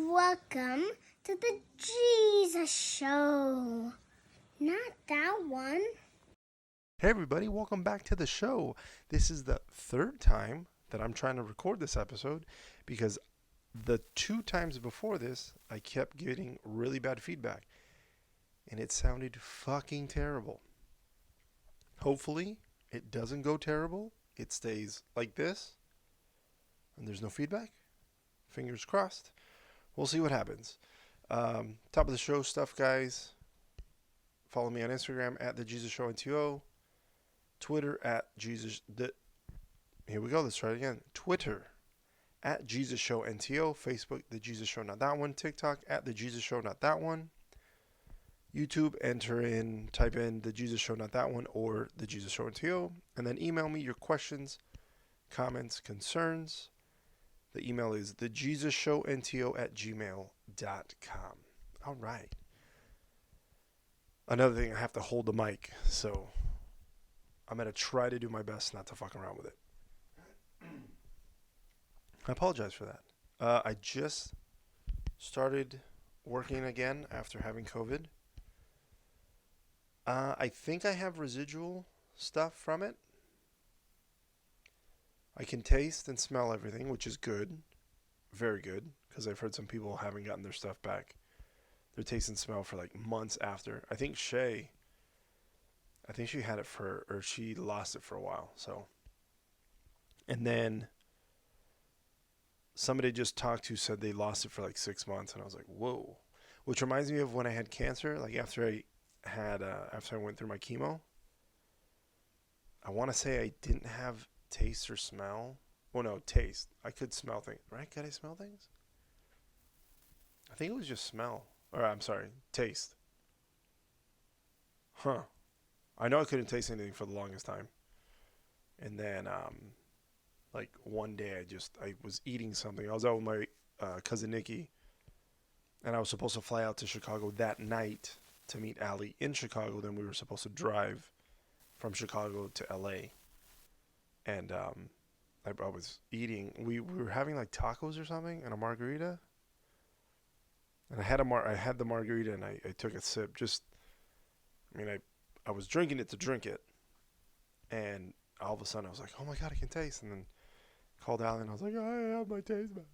Welcome to the Jesus Show. Not that one. Hey everybody, welcome back to the show. This is the third time that I'm trying to record this episode because the two times before this, I kept getting really bad feedback and it sounded fucking terrible. Hopefully, it doesn't go terrible. It stays like this and there's no feedback. Fingers crossed. We'll see what happens. Top of the show stuff, guys. Follow me on Instagram at the Jesus Show NTO. Twitter at Jesus. Here we go. Let's try it again. Twitter at Jesus Show NTO. Facebook, The Jesus Show, not that one. TikTok at The Jesus Show, not that one. YouTube, type in The Jesus Show, not that one, or The Jesus Show NTO. And then email me your questions, comments, concerns. The email is thejesusshownto@gmail.com. All right. Another thing, I have to hold the mic, so I'm going to try to do my best not to fuck around with it. I apologize for that. I just started working again after having COVID. I think I have residual stuff from it. I can taste and smell everything, which is good. Very good, because I've heard some people haven't gotten their stuff back. Their taste and smell for like months after. I think she had it she lost it for a while. So, and then somebody I just talked to said they lost it for like 6 months, and I was like, whoa. Which reminds me of when I had cancer. Like after I went through my chemo, I want to say I didn't have taste or smell. Well, no, taste. I could smell things, right? Could I smell things? I think it was just smell. Or I'm sorry, taste. Huh. I know I couldn't taste anything for the longest time. And then, like one day I was eating something. I was out with my cousin Nikki, and I was supposed to fly out to Chicago that night to meet Allie in Chicago. Then we were supposed to drive from Chicago to LA. And I was eating. We were having like tacos or something and a margarita. And I had the margarita and I took a sip. I was drinking it to drink it, and all of a sudden I was like, oh my god, I can taste. And then called Allie and I was like, I have my taste back.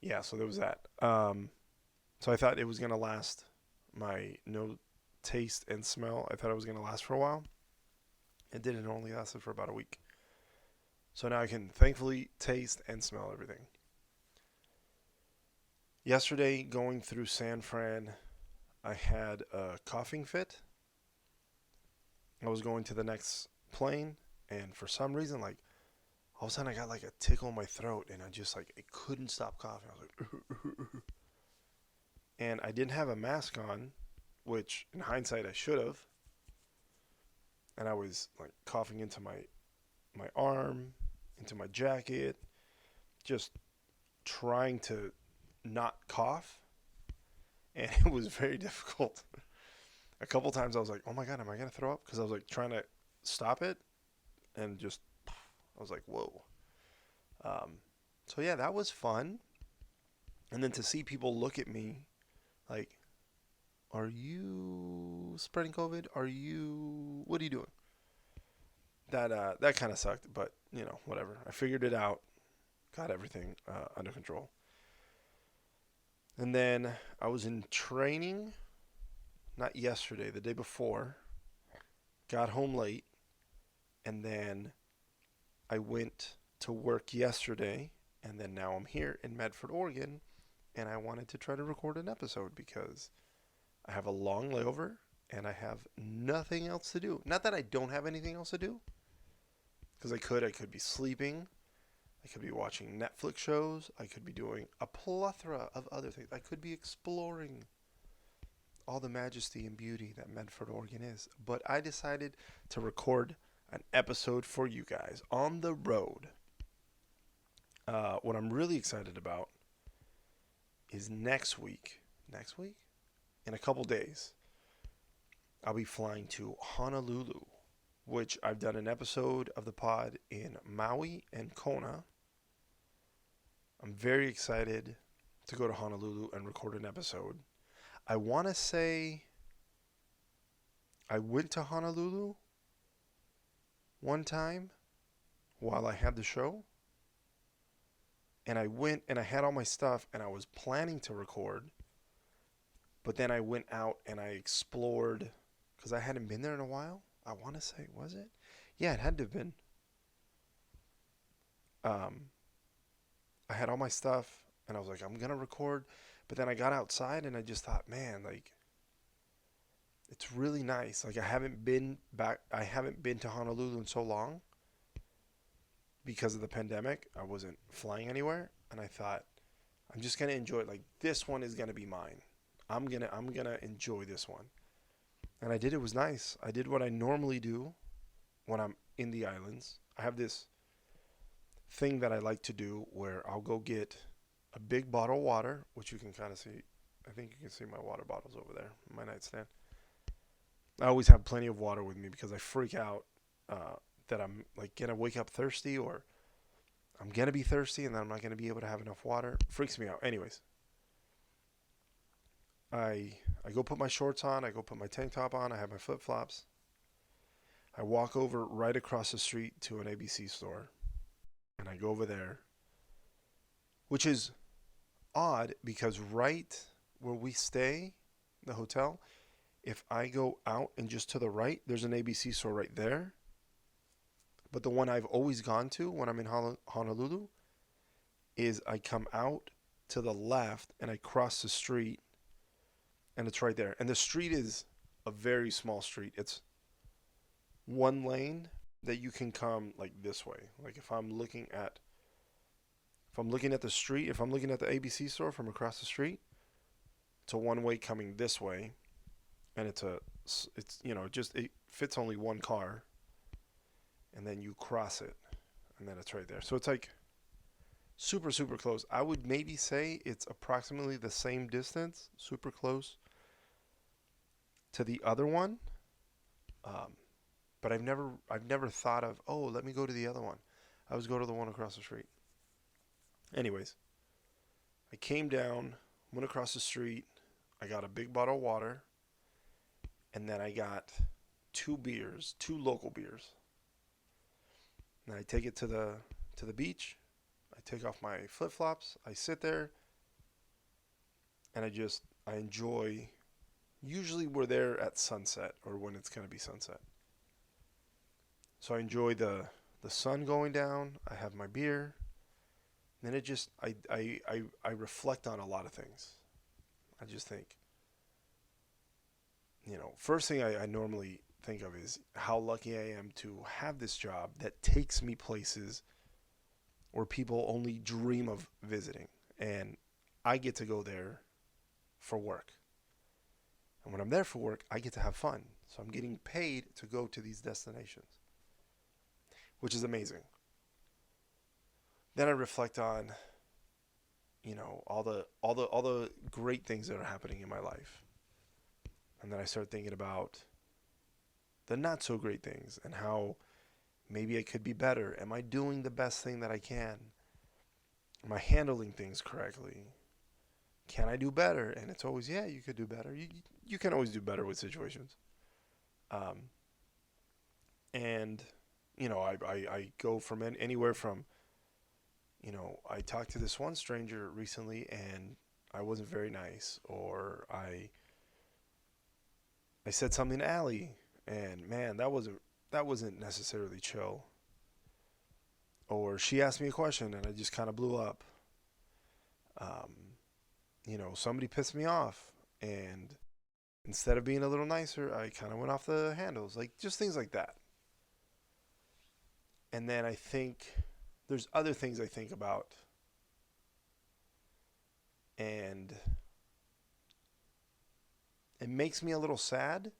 Yeah, so there was that. So I thought it was gonna last. My no taste and smell, I thought it was gonna last for a while. It didn't. It only lasted for about a week. So now I can thankfully taste and smell everything. Yesterday, going through San Fran, I had a coughing fit. I was going to the next plane, and for some reason, like, all of a sudden I got like a tickle in my throat, and I couldn't stop coughing. I was like, and I didn't have a mask on, which in hindsight I should have. And I was like coughing into my arm, into my jacket, just trying to not cough, and it was very difficult. A couple times I was like, oh my god, am I gonna throw up? Because I was like trying to stop it, and just I was like, whoa. So yeah, that was fun. And then to see people look at me like, are you spreading COVID? What are you doing? That kind of sucked, but whatever. I figured it out, got everything under control. And then I was in training, not yesterday, the day before. Got home late, and then I went to work yesterday, and then now I'm here in Medford, Oregon, and I wanted to try to record an episode because I have a long layover and I have nothing else to do. Not that I don't have anything else to do, because I could be sleeping, I could be watching Netflix shows, I could be doing a plethora of other things. I could be exploring all the majesty and beauty that Medford, Oregon is. But I decided to record an episode for you guys on the road. What I'm really excited about is next week. Next week? In a couple days, I'll be flying to Honolulu, which I've done an episode of the pod in Maui and Kona. I'm very excited to go to Honolulu and record an episode. I want to say I went to Honolulu one time while I had the show. And I went and I had all my stuff and I was planning to record. But then I went out and I explored because I hadn't been there in a while. I want to say, was it? Yeah, it had to have been. I had all my stuff and I was like, I'm going to record. But then I got outside and I just thought, man, like, it's really nice. Like, I haven't been to Honolulu in so long because of the pandemic. I wasn't flying anywhere. And I thought, I'm just going to enjoy it. Like, this one is going to be mine. I'm gonna enjoy this one. And I did. It was nice. I did what I normally do when I'm in the islands. I have this thing that I like to do where I'll go get a big bottle of water, which you can kind of see. I think you can see my water bottles over there on my nightstand. I always have plenty of water with me because I freak out that I'm like gonna wake up thirsty or I'm gonna be thirsty and then I'm not gonna be able to have enough water. It freaks me out. Anyways, I go put my shorts on. I go put my tank top on. I have my flip flops. I walk over right across the street to an ABC store. And I go over there, which is odd because right where we stay, the hotel, if I go out and just to the right, there's an ABC store right there. But the one I've always gone to when I'm in Honolulu is I come out to the left and I cross the street and it's right there. And the street is a very small street. It's one lane that you can come like this way. Like if I'm looking at the street, if I'm looking at the ABC store from across the street, it's a one way coming this way, and it fits only one car, and then you cross it, and then it's right there. So it's like super, super close. I would maybe say it's approximately the same distance, super close to the other one. But I've never thought of, oh, let me go to the other one. I always go to the one across the street. Anyways, I came down, went across the street. I got a big bottle of water, and then I got two local beers. And I take it to the beach. I take off my flip flops. I sit there, and I enjoy. Usually, we're there at sunset or when it's gonna be sunset. So I enjoy the sun going down. I have my beer. Then I reflect on a lot of things. I just think, first thing I normally think of is how lucky I am to have this job that takes me places where people only dream of visiting. And I get to go there for work. And when I'm there for work, I get to have fun. So I'm getting paid to go to these destinations, which is amazing. Then I reflect on, all the great things that are happening in my life. And then I start thinking about the not so great things and how maybe I could be better. Am I doing the best thing that I can? Am I handling things correctly? Can I do better? And it's always, yeah, you could do better. You can always do better with situations. And I go from anywhere from, I talked to this one stranger recently and I wasn't very nice, or I said something to Allie and man, that wasn't necessarily chill. Or she asked me a question and I just kind of blew up. Somebody pissed me off and instead of being a little nicer, I kind of went off the handles, like just things like that. And then I think there's other things I think about. And it makes me a little sad.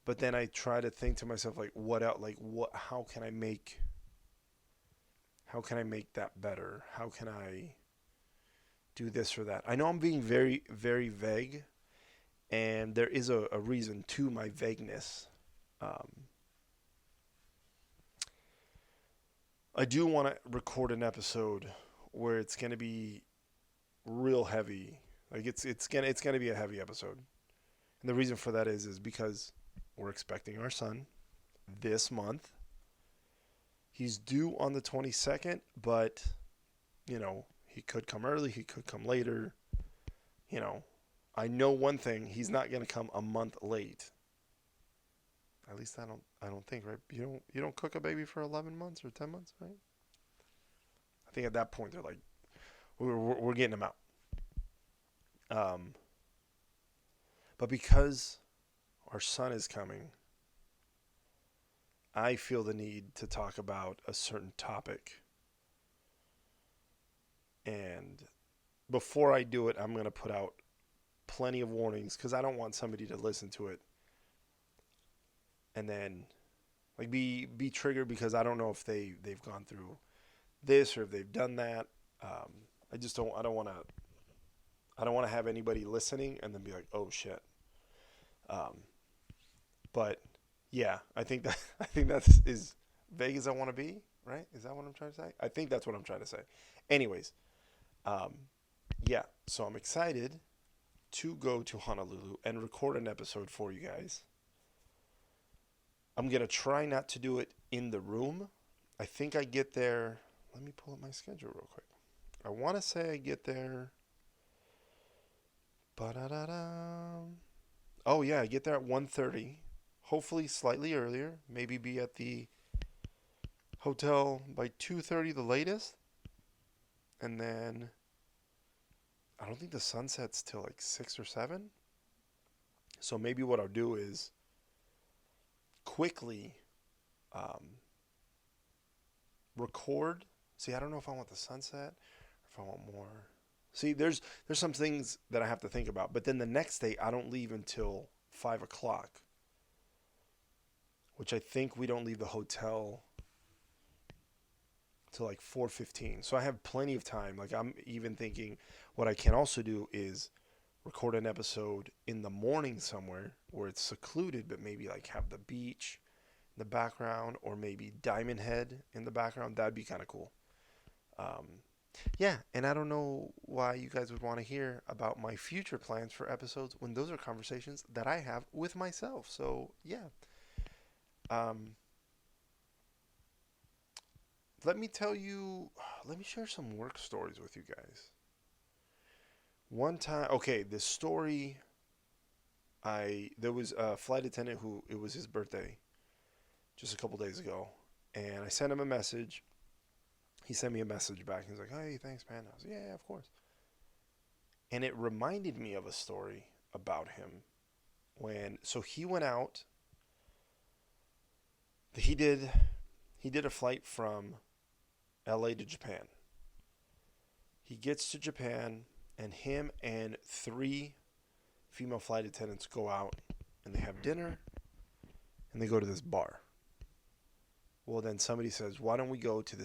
But then I try to think to myself, like, how can I make that better? How can I do this or that? I know I'm being very, very vague. And there is a reason to my vagueness. I do want to record an episode where it's going to be real heavy. Like it's gonna be a heavy episode. And the reason for that is because we're expecting our son this month. He's due on the 22nd, but he could come early, he could come later. You know, I know one thing, he's not going to come a month late. At least I don't think, right? You don't cook a baby for 11 months or 10 months, right? I think at that point they're like we're getting him out. Um but because our son is coming, I feel the need to talk about a certain topic. And before I do it, I'm going to put out plenty of warnings because I don't want somebody to listen to it and then like be triggered because I don't know if they've gone through this or if they've done that. Um, I just don't. I don't want to. I don't want to have anybody listening and then be like, "Oh shit." Um, but yeah, I think that I think that's as vague as I want to be. Right? Is that what I'm trying to say? I think that's what I'm trying to say. Anyways, um, yeah. So I'm excited to go to Honolulu and record an episode for you guys. I'm going to try not to do it in the room. I think I get there. Let me pull up my schedule real quick. I want to say I get there. Ba-da-da-da. Oh, yeah, I get there at 1:30. Hopefully slightly earlier. Maybe be at the hotel by 2:30 the latest. And then I don't think the sun sets till like 6 or 7. So maybe what I'll do is quickly um, record. See, I don't know if I want the sunset or if I want more. See, there's some things that I have to think about. But then the next day, I don't leave until 5 o'clock, which I think we don't leave the hotel till like 4:15. So I have plenty of time. Like I'm even thinking, what I can also do is record an episode in the morning somewhere where it's secluded, but maybe like have the beach in the background or maybe Diamond Head in the background. That'd be kind of cool. Um, yeah, and I don't know why you guys would want to hear about my future plans for episodes when those are conversations that I have with myself. So yeah, um, let me tell you. Let me share some work stories with you guys. One time, okay, this story. I There was a flight attendant who it was his birthday just a couple days ago, and I sent him a message. He sent me a message back. He was like, "Hey, thanks, man." I was like, "Yeah, of course." And it reminded me of a story about him so he went out. He did he did a flight from LA to Japan. He gets to Japan and him and three female flight attendants go out and they have dinner and they go to this bar. Well, then somebody says, "Why don't we go to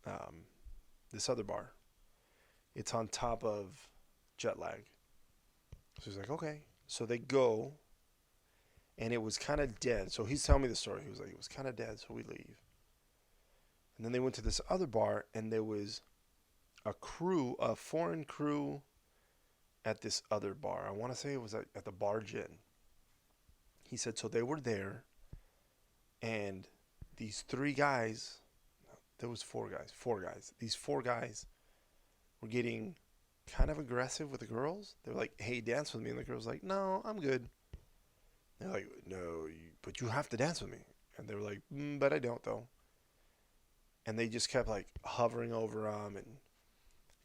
um, this other bar? It's on top of jet lag." So he's like, "Okay." So they go, and it was kind of dead. So he's telling me the story. He was like, "It was kind of dead," so we leave. And then they went to this other bar, and there was a foreign crew at this other bar. I want to say it was at the Bar Gin. He said, so they were there, and these three guys, there was four guys. These four guys were getting kind of aggressive with the girls. They were like, "Hey, dance with me," and the girls were like, "No, I'm good." They're like, "No, but you have to dance with me," and they were like, "But I don't though." And they just kept like hovering over them and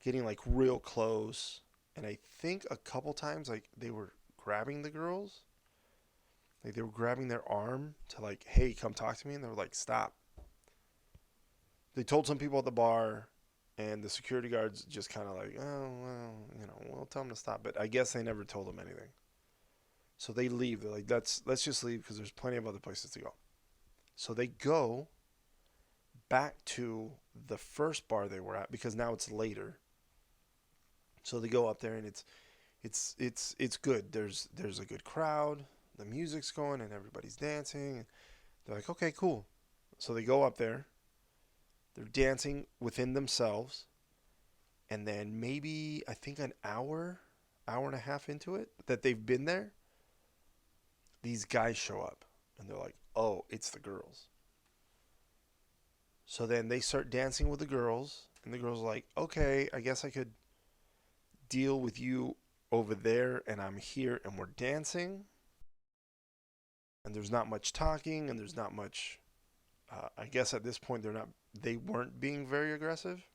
getting like real close. And I think a couple times like they were grabbing the girls, like they were grabbing their arm to like, "Hey, come talk to me," and they were like, "Stop." They told some people at the bar, and the security guards just kind of like, "Oh, well, we'll tell them to stop." But I guess they never told them anything. So they leave. They're like, let's just leave because there's plenty of other places to go. So they go back to the first bar they were at because now it's later. So they go up there and it's good. There's a good crowd. The music's going and everybody's dancing. They're like, "Okay, cool." So they go up there They're dancing within themselves. And then maybe, I think an hour and a half into it that they've been there, these guys show up. And they're like, oh, it's the girls. So then they start dancing with the girls. And the girls are like, okay, I guess I could deal with you over there. And I'm here and we're dancing. And there's not much talking. And there's not much. I guess at this point they weren't being very aggressive.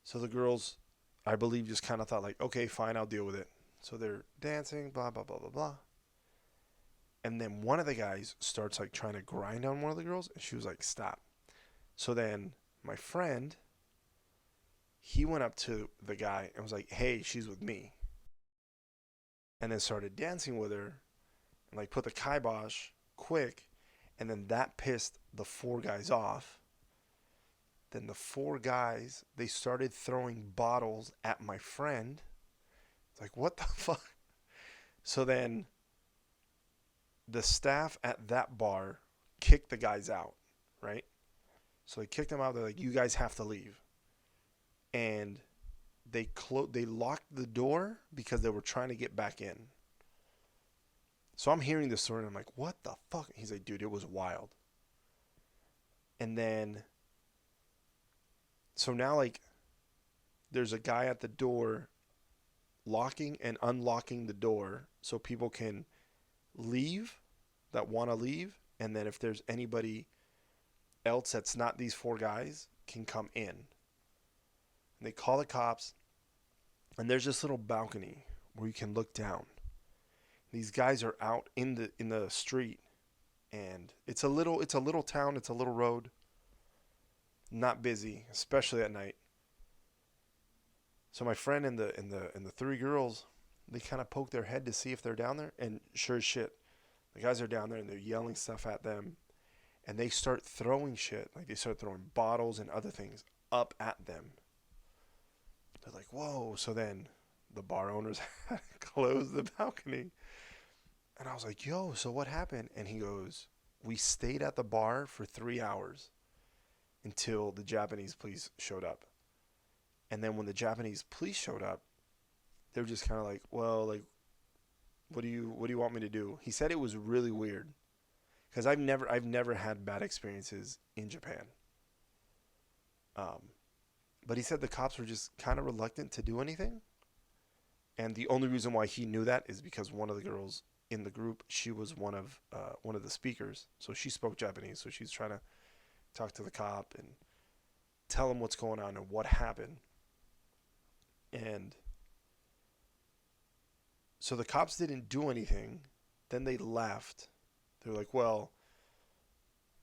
So the girls, I believe, just kind of thought like, okay, fine, I'll deal with it. So they're dancing, blah, blah, blah, blah, blah. And then one of the guys starts like trying to grind on one of the girls. And she was like, stop. So then my friend, he went up to the guy and was like, hey, she's with me. And then started dancing with her and like put the kibosh quick. And then that pissed the four guys off. Then the four guys, they started throwing bottles at my friend. It's like, what the fuck? So then the staff at that bar kicked the guys out, right? So they kicked them out. They're like, you guys have to leave. And they locked the door because they were trying to get back in. So I'm hearing this story and I'm like, what the fuck? He's like, dude, it was wild. And then, so now like there's a guy at the door locking and unlocking the door so people can leave that want to leave. And then if there's anybody else that's not these four guys can come in. And they call the cops. And there's this little balcony where you can look down. These guys are out in the street. And it's a little town, it's a little road. Not busy, especially at night. So my friend and the three girls, they kind of poke their head to see if they're down there, and sure as shit, the guys are down there and they're yelling stuff at them, and they start throwing shit, like they start throwing bottles and other things up at them. They're like, whoa! So then the bar owners had to close the balcony, and I was like, yo, so what happened? And he goes, we stayed at the bar for 3 hours until the Japanese police showed up. And then when the Japanese police showed up, they were just kind of like, well, like, what do you want me to do? He said it was really weird because I've never had bad experiences in Japan. But he said the cops were just kind of reluctant to do anything. And the only reason why he knew that is because one of the girls in the group, she was one of the speakers. So she spoke Japanese. So she's trying to talk to the cop and tell him what's going on and what happened. And so the cops didn't do anything. Then they left. They're like, well,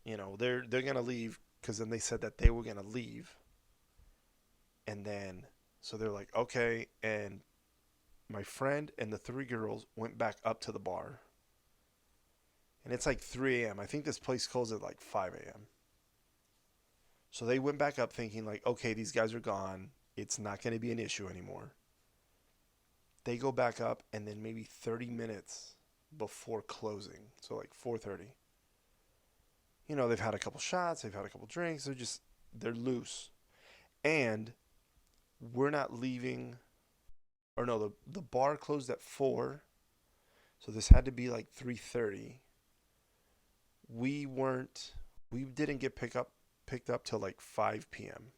they're going to leave because then they said that they were going to leave. And then, so they're like, okay. And my friend and the three girls went back up to the bar. And it's like 3 a.m. I think this place closed at like 5 a.m. So they went back up thinking like, okay, these guys are gone. It's not going to be an issue anymore. They go back up and then maybe 30 minutes before closing, so like 4:30. They've had a couple shots, they've had a couple drinks, they're loose. And we're not leaving, or no, the bar closed at 4, so this had to be like 3:30. We didn't get picked up till like 5 p.m.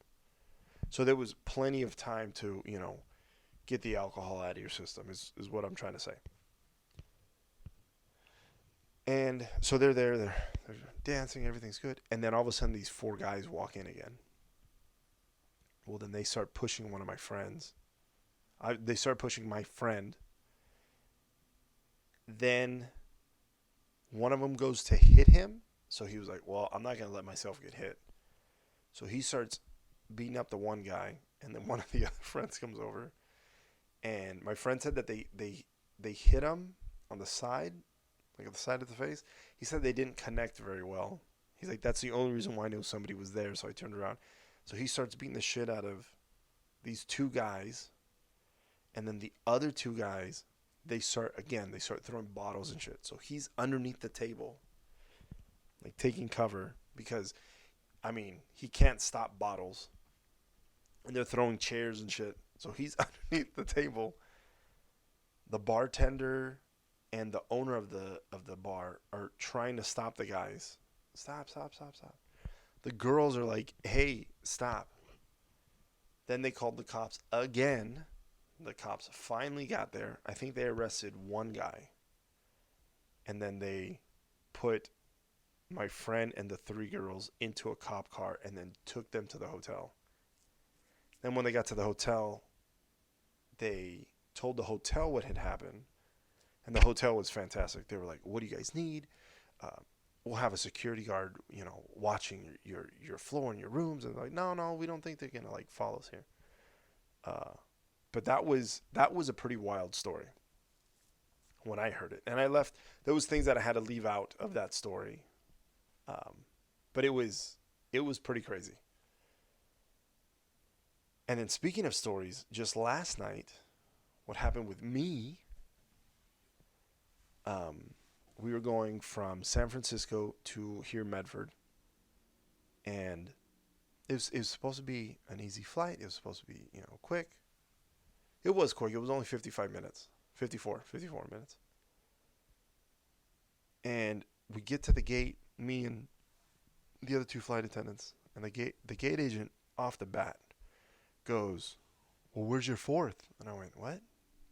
So there was plenty of time to, get the alcohol out of your system is what I'm trying to say. And so they're there, they're dancing, everything's good. And then all of a sudden these four guys walk in again. Well, then they start pushing one of my friends. They start pushing my friend. Then one of them goes to hit him. So he was like, well, I'm not going to let myself get hit. So he starts beating up the one guy. And then one of the other friends comes over. And my friend said that they hit him on the side, like at the side of the face. He said they didn't connect very well. He's like, that's the only reason why I knew somebody was there. So I turned around. So he starts beating the shit out of these two guys. And then the other two guys, they start throwing bottles and shit. So he's underneath the table, like taking cover, because I mean, he can't stop bottles. And they're throwing chairs and shit. So he's underneath the table. The bartender and the owner of the bar are trying to stop the guys. Stop, stop, stop, stop. The girls are like, "Hey, stop." Then they called the cops again. The cops finally got there. I think they arrested one guy. And then they put my friend and the three girls into a cop car and then took them to the hotel. Then when they got to the hotel, they told the hotel what had happened. And the hotel was fantastic. They were like, "What do you guys need? We'll have a security guard, watching your floor and your rooms." And they're like, no, we don't think they're gonna like follow us here. But that was a pretty wild story when I heard it, and I left. There was things that I had to leave out of that story, but it was pretty crazy. And then speaking of stories, just last night, what happened with me? We were going from San Francisco to here Medford, and it was supposed to be an easy flight. It was supposed to be quick. It was quick. It was only 55 minutes, 54 minutes. And we get to the gate, me and the other two flight attendants, and the gate agent off the bat goes, "Well, where's your fourth?" And I went, "What?"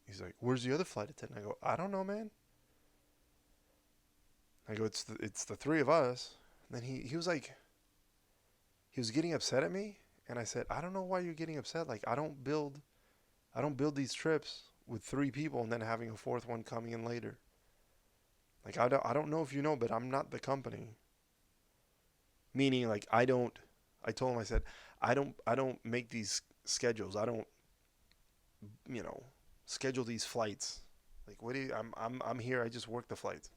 He's like, "Where's the other flight attendant?" I go, "I don't know, man." I go, it's the three of us." And then he was like, he was getting upset at me, and I said, "I don't know why you're getting upset. Like, I don't build these trips with three people and then having a fourth one coming in later. Like, I don't know if you know, but I'm not the company." Meaning, like, I told him, I said, I don't make these schedules. I don't, schedule these flights. Like, what do you, I'm here. I just work the flights.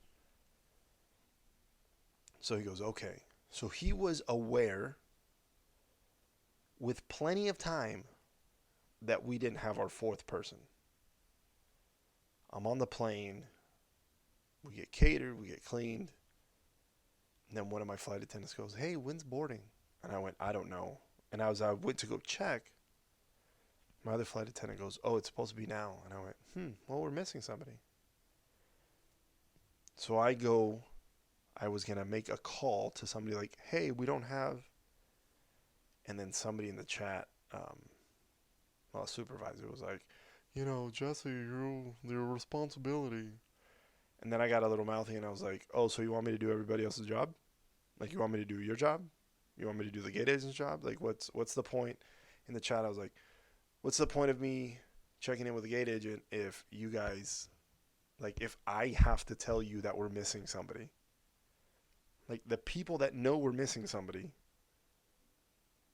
So he goes, "Okay." So he was aware with plenty of time that we didn't have our fourth person. I'm on the plane. We get catered. We get cleaned. And then one of my flight attendants goes, "Hey, when's boarding?" And I went, "I don't know." And I went to go check. My other flight attendant goes, "Oh, it's supposed to be now." And I went, well, we're missing somebody. So I was going to make a call to somebody like, "Hey, we don't have." And then somebody in the chat, a supervisor was like, "Jesse, your responsibility." And then I got a little mouthy and I was like, "Oh, so you want me to do everybody else's job? Like, you want me to do your job? You want me to do the gate agent's job? Like, what's the point?" In the chat, I was like, "What's the point of me checking in with the gate agent if you guys, like, if I have to tell you that we're missing somebody? Like, the people that know we're missing somebody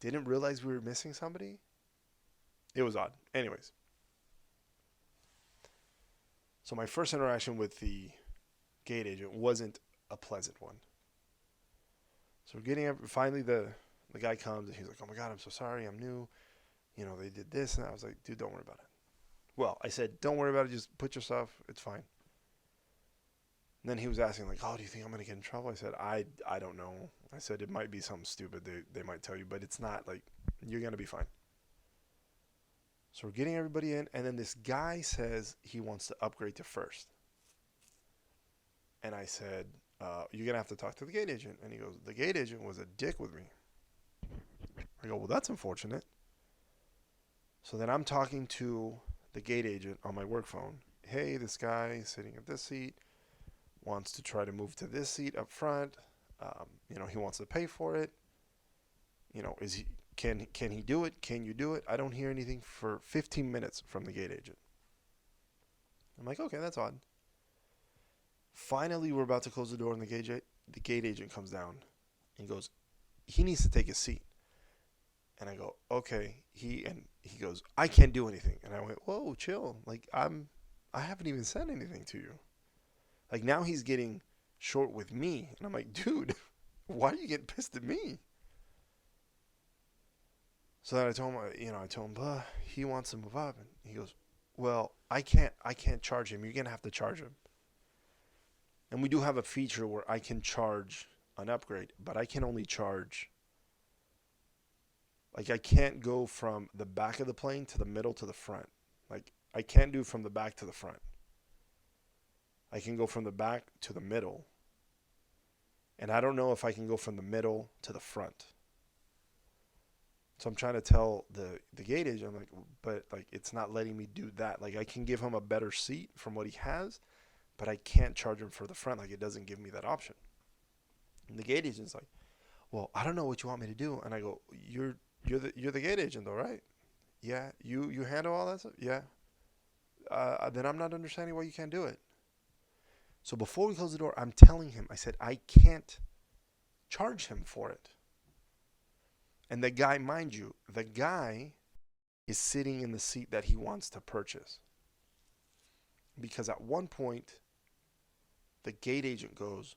didn't realize we were missing somebody?" It was odd. Anyways. So my first interaction with the gate agent wasn't a pleasant one. So finally the guy comes and he's like, "Oh my God, I'm so sorry. I'm new. They did this." And I was like, "Dude, don't worry about it." Well, I said, "Don't worry about it. Just put your stuff. It's fine." And then he was asking like, "Oh, do you think I'm going to get in trouble?" I said, I don't know. I said, "It might be something stupid they might tell you, but it's not. Like, you're going to be fine." So we're getting everybody in, and then this guy says he wants to upgrade to first. And I said, "You're going to have to talk to the gate agent." And he goes, "The gate agent was a dick with me." I go, "Well, that's unfortunate." So then I'm talking to the gate agent on my work phone. "Hey, this guy sitting at this seat wants to try to move to this seat up front. He wants to pay for it. Can he do it? Can you do it?" I don't hear anything for 15 minutes from the gate agent. I'm like, "Okay, that's odd." Finally, we're about to close the door, and the gate agent comes down and goes, "He needs to take his seat." And I go, "Okay." He goes, "I can't do anything." And I went, "Whoa, chill. Like, I haven't even said anything to you." Like, now he's getting short with me, and I'm like, "Dude, why are you getting pissed at me?" So then I told him, he wants to move up, and he goes, "Well, I can't charge him. You're gonna have to charge him." And we do have a feature where I can charge an upgrade, but I can only charge Like I can't go from the back of the plane to the middle to the front. Like I can't do from the back to the front. I can go from the back to the middle. And I don't know if I can go from the middle to the front. So I'm trying to tell the gate agent, I'm like, but like it's not letting me do that. Like I can give him a better seat from what he has, but I can't charge him for the front. Like it doesn't give me that option. And the gate agent's like, well, I don't know what you want me to do. And I go, you're the gate agent though, right? Yeah. You handle all that stuff? Yeah. Then I'm not understanding why you can't do it. So before we close the door, I'm telling him, I said, I can't charge him for it. And the guy, mind you, the guy is sitting in the seat that he wants to purchase. Because at one point, the gate agent goes,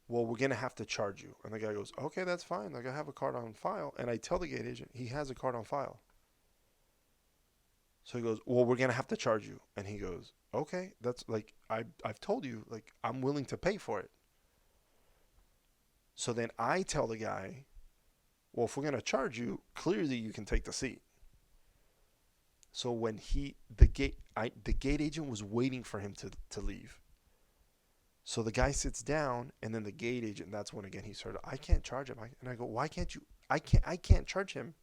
well, we're going to have to charge you. And the guy goes, okay, that's fine. Like I have a card on file. And I tell the gate agent, he has a card on file. So he goes, well, we're going to have to charge you. And he goes, okay, that's like, I've told you, like, I'm willing to pay for it. So then I tell the guy, well, if we're going to charge you, clearly you can take the seat. So when the gate agent was waiting for him to leave. So the guy sits down, and then the gate agent, that's when again he started, I can't charge him. And I go, why can't you? I can't charge him.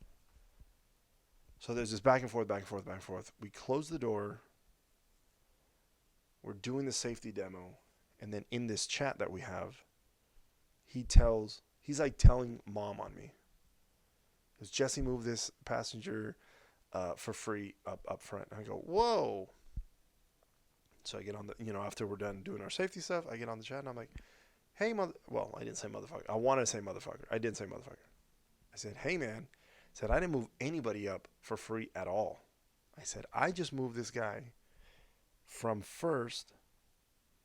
So there's this back and forth, back and forth, back and forth. We close the door. We're doing the safety demo. And then in this chat that we have, he's like telling mom on me. Because Jesse moved this passenger for free up front. And I go, whoa. So I get on after we're done doing our safety stuff, I get on the chat and I'm like, hey, well, I didn't say motherfucker. I wanted to say motherfucker. I didn't say motherfucker. I said, hey, man. I said, I didn't move anybody up for free at all. I said, I just moved this guy from first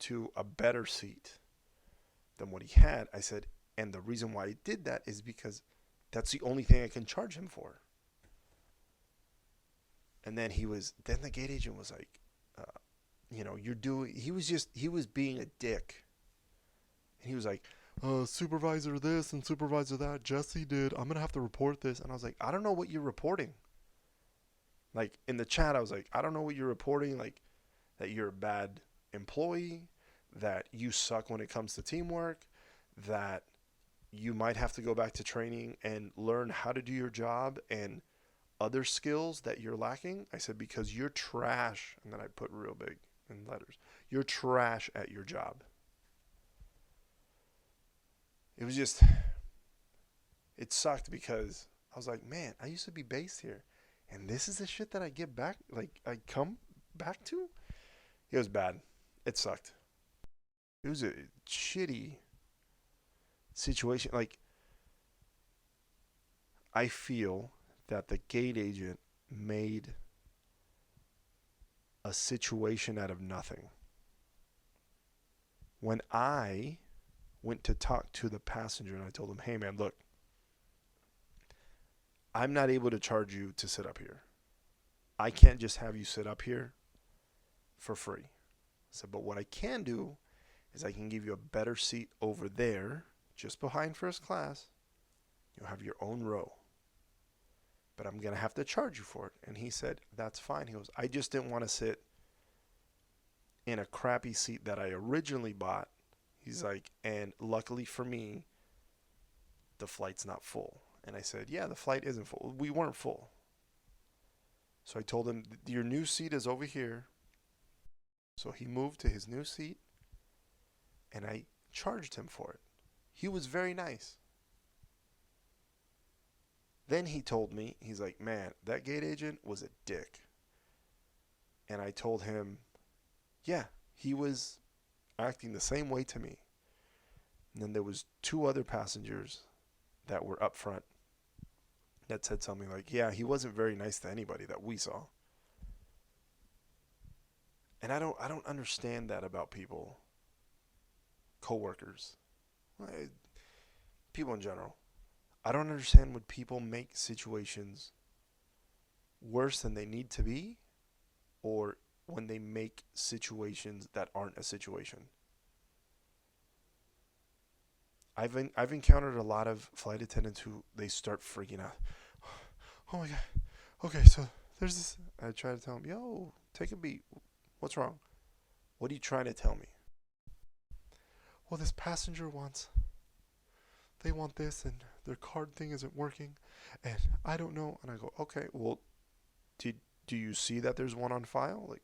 to a better seat than what he had. I said, and the reason why I did that is because that's the only thing I can charge him for. And then the gate agent was like, he was being a dick. And he was like, supervisor this and supervisor that, Jesse did. I'm going to have to report this. And I was like, I don't know what you're reporting. Like in the chat, I was like, I don't know what you're reporting. Like that you're a bad employee, that you suck when it comes to teamwork, that you might have to go back to training and learn how to do your job and other skills that you're lacking. I said, because you're trash. And then I put real big in letters. You're trash at your job. It sucked because I was like, man, I used to be based here. And this is the shit that I get back, like I come back to? It was bad. It sucked. It was a shitty situation. Like, I feel that the gate agent made a situation out of nothing. When I went to talk to the passenger and I told him, hey man, look, I'm not able to charge you to sit up here. I can't just have you sit up here for free. I said, but what I can do is I can give you a better seat over there, just behind first class. You'll have your own row. But I'm going to have to charge you for it. And he said, that's fine. He goes, I just didn't want to sit in a crappy seat that I originally bought. He's like, and luckily for me, the flight's not full. And I said, yeah, the flight isn't full. We weren't full. So I told him, your new seat is over here. So he moved to his new seat, and I charged him for it. He was very nice. Then he told me, he's like, man, that gate agent was a dick. And I told him, yeah, he was acting the same way to me. And then there was 2 other passengers that were up front that said something like, yeah, he wasn't very nice to anybody that we saw. And I don't understand that about people, coworkers, people in general. I don't understand when people make situations worse than they need to be, or when they make situations that aren't a situation. I've encountered a lot of flight attendants who they start freaking out. Oh my God. Okay, so there's this. I try to tell him, yo, take a beat. What's wrong? What are you trying to tell me? Well, this passenger they want this, and their card thing isn't working, and I don't know. And I go, okay, well, did do you see that there's one on file? Like,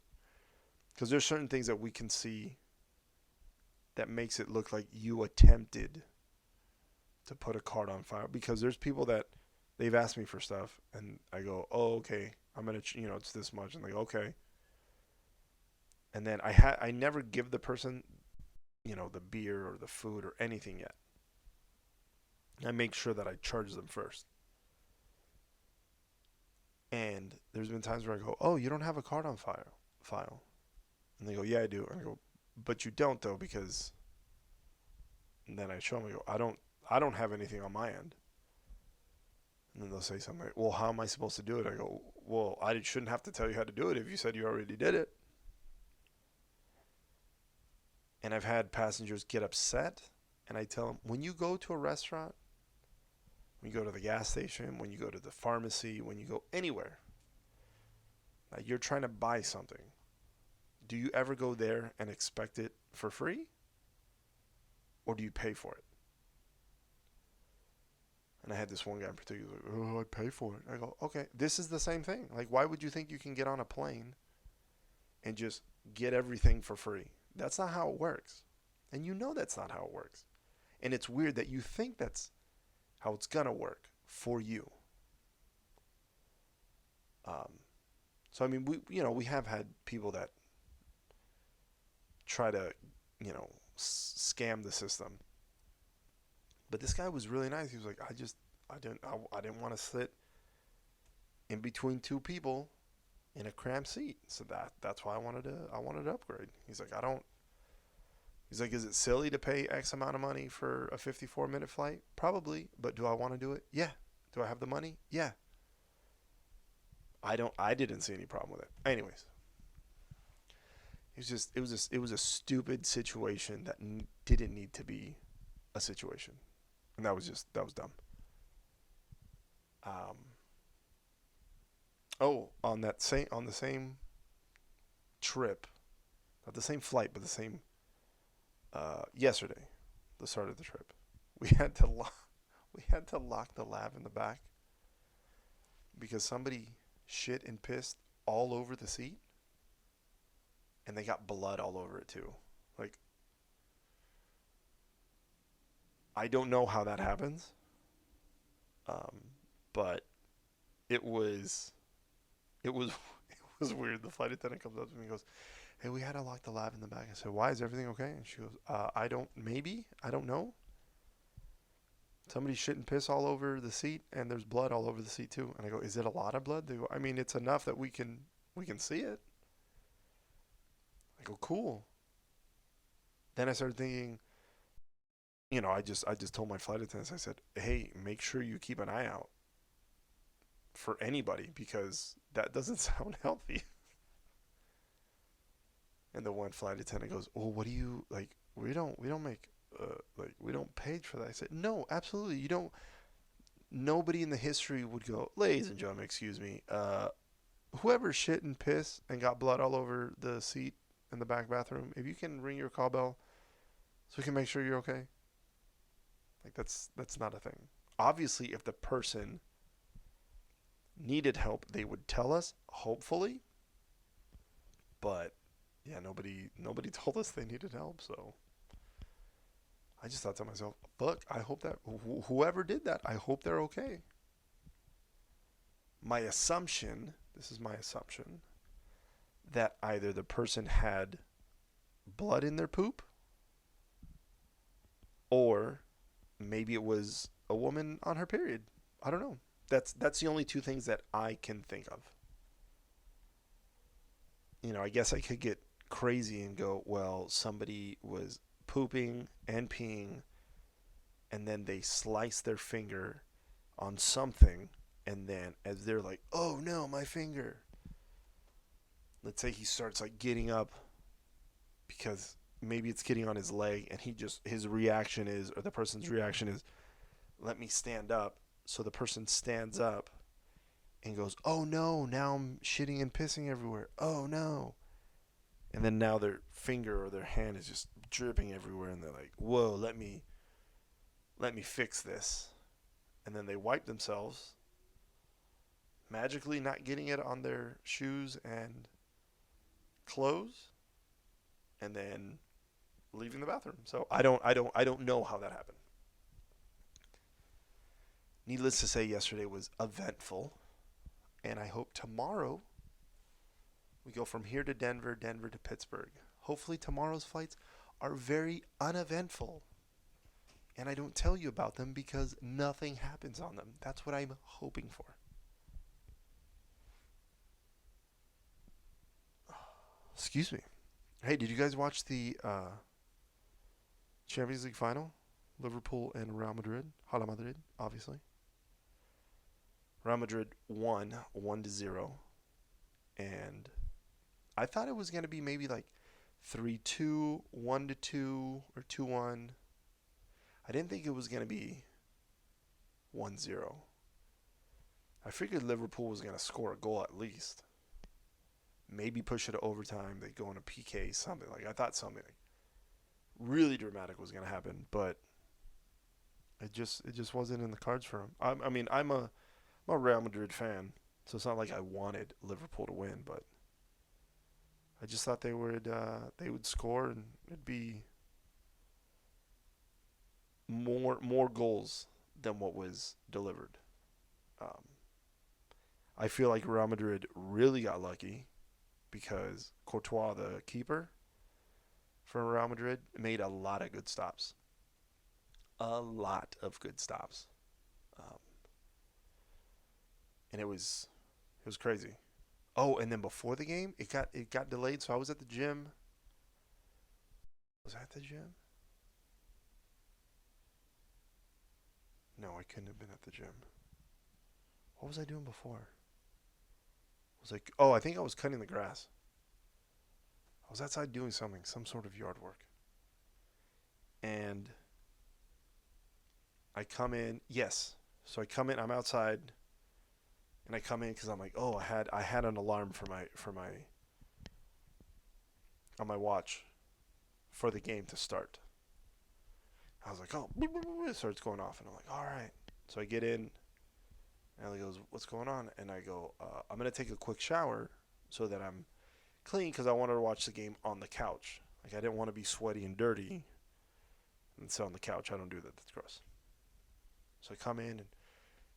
because there's certain things that we can see that makes it look like you attempted to put a card on file. Because there's people that they've asked me for stuff, and I go, oh, okay, I'm gonna, it's this much, and they go, okay. And then I never give the person, the beer or the food or anything yet. I make sure that I charge them first. And there's been times where I go, oh, you don't have a card on file. And they go, yeah, I do. And I go, but you don't though, because and then I show them, I go, I don't have anything on my end. And then they'll say something like, well, how am I supposed to do it? I go, well, I shouldn't have to tell you how to do it if you said you already did it. And I've had passengers get upset, and I tell them, when you go to a restaurant, when you go to the gas station, when you go to the pharmacy, when you go anywhere, you're trying to buy something. Do you ever go there and expect it for free? Or do you pay for it? And I had this one guy in particular, like, oh, I pay for it. I go, okay, this is the same thing. Like, why would you think you can get on a plane and just get everything for free? That's not how it works. And you know that's not how it works. And it's weird that you think that's how it's going to work for you. So, I mean, we have had people that try to, scam the system. But this guy was really nice. He was like, I didn't want to sit in between two people in a cramped seat. So that's why I wanted to upgrade. He's like, He's like, is it silly to pay X amount of money for a 54-minute flight? Probably, but do I want to do it? Yeah. Do I have the money? Yeah. I didn't see any problem with it. Anyways, it was a stupid situation that didn't need to be a situation. And that was dumb. On the same trip, not the same flight, but the same yesterday, the start of the trip, we had to lock the lab in the back because somebody shit and pissed all over the seat, and they got blood all over it too. Like, I don't know how that happens, but it was it was it was weird. The flight attendant comes up to me and goes, hey, we had to lock the lab in the back. I said, why? Is everything okay? And she goes, I don't know. Somebody shit and piss all over the seat, and there's blood all over the seat too. And I go, is it a lot of blood? They go, I mean, it's enough that we can see it. I go, cool. Then I started thinking, I just told my flight attendants, I said, hey, make sure you keep an eye out for anybody because that doesn't sound healthy. And the one flight attendant goes, "Oh, what do you like? We don't make we don't pay for that." I said, "No, absolutely, you don't. Nobody in the history would go, ladies and gentlemen, excuse me, whoever shit and piss and got blood all over the seat in the back bathroom, if you can ring your call bell, so we can make sure you're okay." Like that's not a thing. Obviously, if the person needed help, they would tell us. Hopefully, but yeah, nobody told us they needed help, so I just thought to myself, fuck, I hope that whoever did that, I hope they're okay. This is my assumption, that either the person had blood in their poop, or maybe it was a woman on her period. I don't know. That's the only two things that I can think of. I guess I could get crazy and go, well, somebody was pooping and peeing, and then they sliced their finger on something, and then as they're like, oh no, my finger. Let's say he starts like getting up because maybe it's getting on his leg, and his reaction is, or the person's reaction is, let me stand up. So the person stands up, and goes, "Oh no, now I'm shitting and pissing everywhere. Oh no." And then now their finger or their hand is just dripping everywhere, and they're like, "Whoa, let me fix this." And then they wipe themselves, magically not getting it on their shoes and clothes, and then leaving the bathroom. So I don't know how that happened. Needless to say, yesterday was eventful, and I hope tomorrow we go from here to Denver, Denver to Pittsburgh. Hopefully tomorrow's flights are very uneventful, and I don't tell you about them because nothing happens on them. That's what I'm hoping for. Excuse me. Hey, did you guys watch the Champions League final? Liverpool and Real Madrid. Hala Madrid, obviously. Real Madrid won 1-0, and I thought it was going to be maybe like 3-2, 1-2, or 2-1. I didn't think it was going to be 1-0. I figured Liverpool was going to score a goal at least. Maybe push it to overtime. They go in a PK, something like I thought something really dramatic was going to happen, but it just wasn't in the cards for him. I mean, I'm a Real Madrid fan, so it's not like I wanted Liverpool to win, but I just thought they would score and it'd be more goals than what was delivered. Um, I feel like Real Madrid really got lucky because Courtois, the keeper for Real Madrid, made a lot of good stops. A lot of good stops, um, and it was crazy. Oh, and then before the game, it got delayed, so I was at the gym. Was I at the gym? No, I couldn't have been at the gym. What was I doing before? I was like, oh, I think I was cutting the grass. I was outside doing something, some sort of yard work. And I come in, yes. So I come in, I'm outside, and I come in because I'm like, oh, I had an alarm for my on my watch for the game to start. I was like, oh, it starts going off, and I'm like, all right. So I get in, and he goes, what's going on? And I go, I'm gonna take a quick shower so that I'm clean because I wanted to watch the game on the couch. Like I didn't want to be sweaty and dirty and sit on the couch. I don't do that. That's gross. So I come in and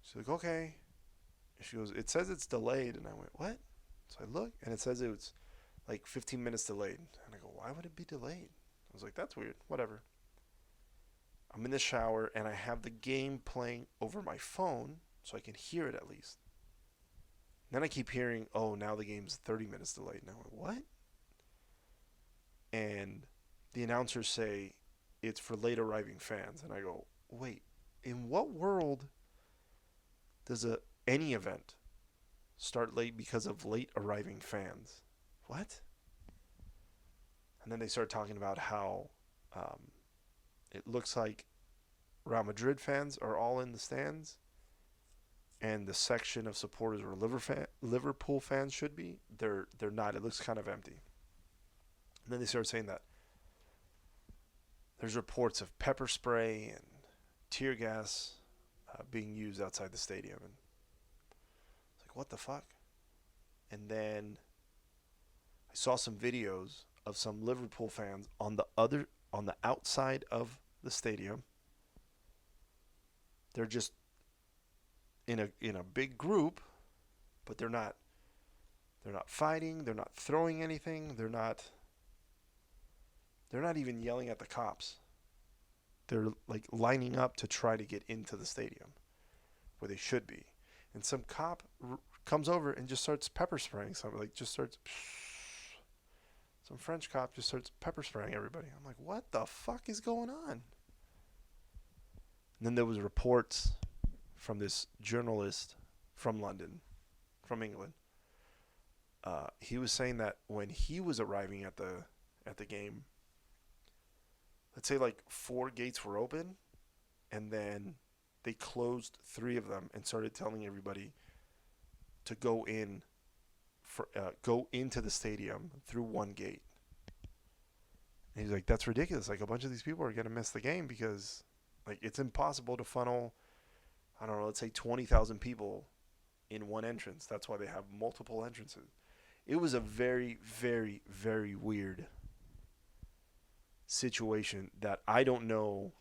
she's like, okay. And she goes, it says it's delayed, and I went, what? So I look, and it says it was like 15 minutes delayed, and I go, why would it be delayed? I was like, that's weird. Whatever. I'm in the shower, and I have the game playing over my phone, so I can hear it at least. Then I keep hearing, oh, now the game's 30 minutes delayed. And I went, what? And the announcers say it's for late arriving fans. And I go, wait, in what world does any event start late because of late arriving fans? What? And then they start talking about how um, it looks like Real Madrid fans are all in the stands, and the section of supporters where Liverpool fans should be, they're not. It looks kind of empty. And then they start saying that there's reports of pepper spray and tear gas being used outside the stadium, and it's like, what the fuck? And then I saw some videos of some Liverpool fans on the outside of the stadium. They're just in a big group, but they're not fighting, they're not throwing anything, they're not even yelling at the cops. They're like lining up to try to get into the stadium where they should be. And some cop comes over and just starts pepper spraying something, like just starts some French cop just starts pepper spraying everybody. I'm like, what the fuck is going on? And then there was reports from this journalist from London, from England. He was saying that when he was arriving at the game, let's say like 4 gates were open, and then they closed 3 of them and started telling everybody to go into the stadium through one gate. And he's like, that's ridiculous. Like, a bunch of these people are going to miss the game because, like, it's impossible to funnel, I don't know, let's say 20,000 people in one entrance. That's why they have multiple entrances. It was a very, very, very weird situation that I don't know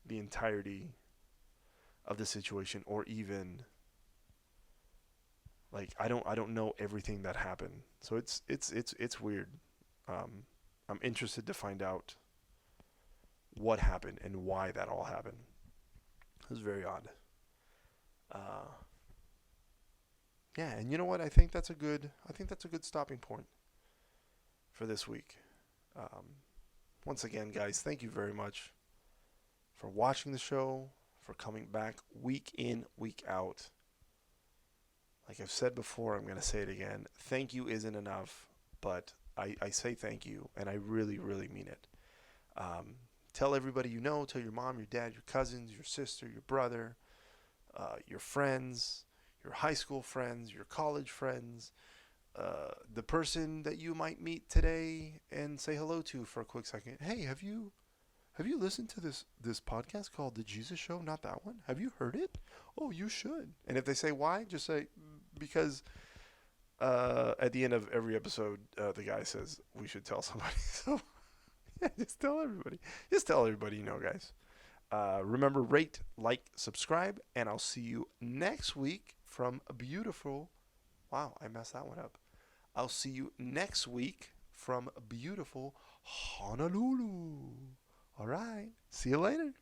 the entirety of the situation, or even like I don't know everything that happened. So it's weird. I'm interested to find out what happened and why that all happened. It was very odd. Uh, yeah, and you know what? I think that's a good stopping point for this week. Um, Once again, guys, thank you very much for watching the show, for coming back week in, week out. Like I've said before, I'm going to say it again. Thank you isn't enough, but I say thank you, and I really, really mean it. Tell everybody you know. Tell your mom, your dad, your cousins, your sister, your brother, your friends, your high school friends, your college friends, the person that you might meet today and say hello to for a quick second. Hey, have you listened to this podcast called The Jesus Show? Not that one. Have you heard it? Oh, you should. And if they say why, just say because at the end of every episode, the guy says we should tell somebody. So yeah, just tell everybody. Just tell everybody you know, guys. Remember, rate, like, subscribe, and I'll see you next week from a beautiful. Wow, I messed that one up. I'll see you next week from beautiful Honolulu. All right. See you later.